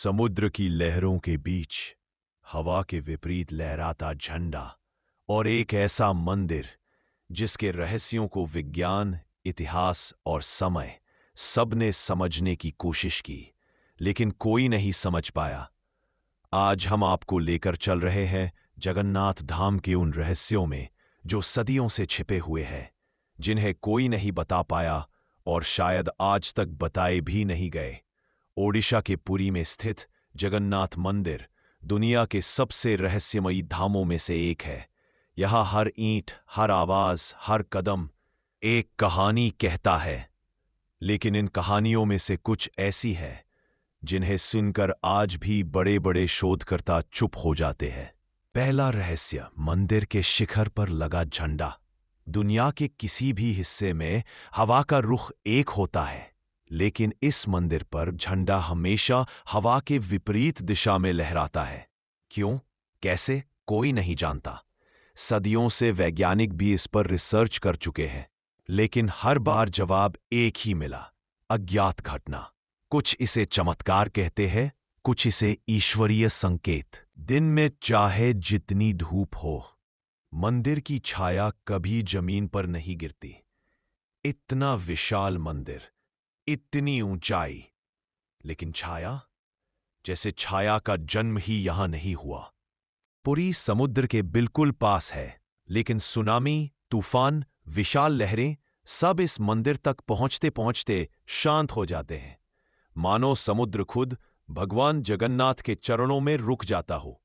समुद्र की लहरों के बीच हवा के विपरीत लहराता झंडा और एक ऐसा मंदिर जिसके रहस्यों को विज्ञान, इतिहास और समय सबने समझने की कोशिश की, लेकिन कोई नहीं समझ पाया। आज हम आपको लेकर चल रहे हैं जगन्नाथ धाम के उन रहस्यों में जो सदियों से छिपे हुए हैं, जिन्हें कोई नहीं बता पाया और शायद आज तक बताए भी नहीं गए। ओडिशा के पुरी में स्थित जगन्नाथ मंदिर दुनिया के सबसे रहस्यमयी धामों में से एक है। यहाँ हर ईंट, हर आवाज, हर कदम एक कहानी कहता है, लेकिन इन कहानियों में से कुछ ऐसी है जिन्हें सुनकर आज भी बड़े बड़े शोधकर्ता चुप हो जाते हैं। पहला रहस्य, मंदिर के शिखर पर लगा झंडा। दुनिया के किसी भी हिस्से में हवा का रुख एक होता है, लेकिन इस मंदिर पर झंडा हमेशा हवा के विपरीत दिशा में लहराता है। क्यों, कैसे, कोई नहीं जानता। सदियों से वैज्ञानिक भी इस पर रिसर्च कर चुके हैं, लेकिन हर बार जवाब एक ही मिला, अज्ञात घटना। कुछ इसे चमत्कार कहते हैं, कुछ इसे ईश्वरीय संकेत। दिन में चाहे जितनी धूप हो, मंदिर की छाया कभी जमीन पर नहीं गिरती। इतना विशाल मंदिर, इतनी ऊंचाई, लेकिन छाया, जैसे छाया का जन्म ही यहां नहीं हुआ। पुरी समुद्र के बिल्कुल पास है, लेकिन सुनामी, तूफान, विशाल लहरें सब इस मंदिर तक पहुंचते पहुंचते शांत हो जाते हैं, मानो समुद्र खुद भगवान जगन्नाथ के चरणों में रुक जाता हो।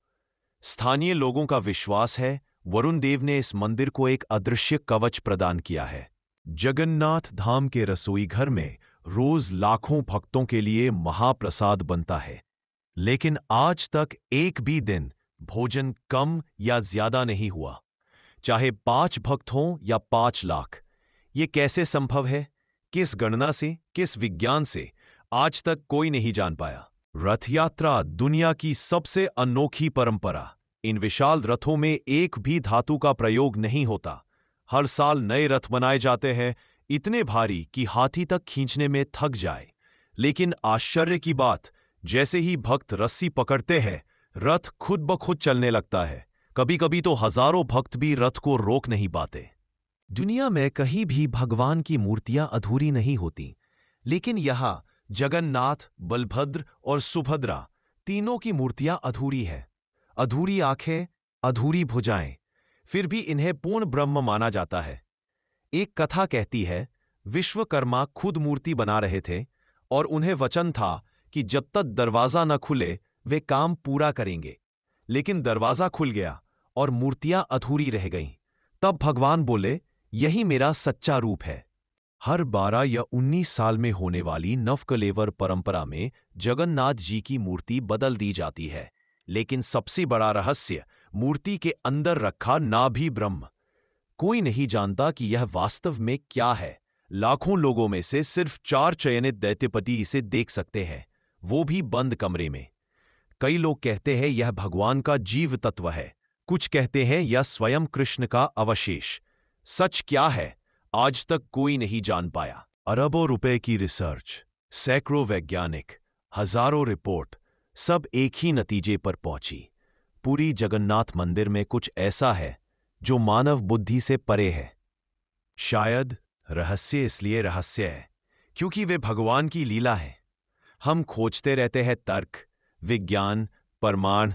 स्थानीय लोगों का विश्वास है वरुण देव ने इस मंदिर को एक अदृश्य कवच प्रदान किया है। जगन्नाथ धाम के रसोई घर में रोज लाखों भक्तों के लिए महाप्रसाद बनता है, लेकिन आज तक एक भी दिन भोजन कम या ज्यादा नहीं हुआ, चाहे 5 भक्त हों या 5 लाख। ये कैसे संभव है? किस गणना से, किस विज्ञान से, आज तक कोई नहीं जान पाया। रथ यात्रा, दुनिया की सबसे अनोखी परंपरा। इन विशाल रथों में एक भी धातु का प्रयोग नहीं होता। हर साल नए रथ बनाए जाते हैं, इतने भारी कि हाथी तक खींचने में थक जाए। लेकिन आश्चर्य की बात, जैसे ही भक्त रस्सी पकड़ते हैं, रथ खुद ब खुद चलने लगता है। कभी कभी तो हजारों भक्त भी रथ को रोक नहीं पाते। दुनिया में कहीं भी भगवान की मूर्तियां अधूरी नहीं होती, लेकिन यहां जगन्नाथ, बलभद्र और सुभद्रा तीनों की मूर्तियां अधूरी है। अधूरी आंखें, अधूरी भुजाएं, फिर भी इन्हें पूर्ण ब्रह्म माना जाता है। एक कथा कहती है, विश्वकर्मा खुद मूर्ति बना रहे थे और उन्हें वचन था कि जब तक दरवाजा न खुले वे काम पूरा करेंगे। लेकिन दरवाजा खुल गया और मूर्तियां अधूरी रह गईं। तब भगवान बोले, यही मेरा सच्चा रूप है। हर 12 या 19 साल में होने वाली नवकलेवर परंपरा में जगन्नाथ जी की मूर्ति बदल दी जाती है, लेकिन सबसे बड़ा रहस्य, मूर्ति के अंदर रखा नाभि ब्रह्म। कोई नहीं जानता कि यह वास्तव में क्या है। लाखों लोगों में से सिर्फ 4 चयनित दैत्यपति इसे देख सकते हैं, वो भी बंद कमरे में। कई लोग कहते हैं यह भगवान का जीव तत्व है, कुछ कहते हैं यह स्वयं कृष्ण का अवशेष। सच क्या है, आज तक कोई नहीं जान पाया। अरबों रुपए की रिसर्च, सैकड़ों वैज्ञानिक, हजारों रिपोर्ट, सब एक ही नतीजे पर पहुंची। पूरी जगन्नाथ मंदिर में कुछ ऐसा है जो मानव बुद्धि से परे है। शायद रहस्य इसलिए रहस्य है क्योंकि वे भगवान की लीला है। हम खोजते रहते हैं तर्क, विज्ञान, प्रमाण,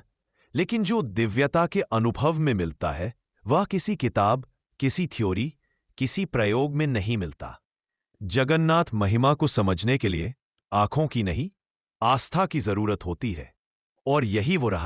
लेकिन जो दिव्यता के अनुभव में मिलता है वह किसी किताब, किसी थ्योरी, किसी प्रयोग में नहीं मिलता। जगन्नाथ महिमा को समझने के लिए आंखों की नहीं, आस्था की जरूरत होती है, और यही वो रहस्य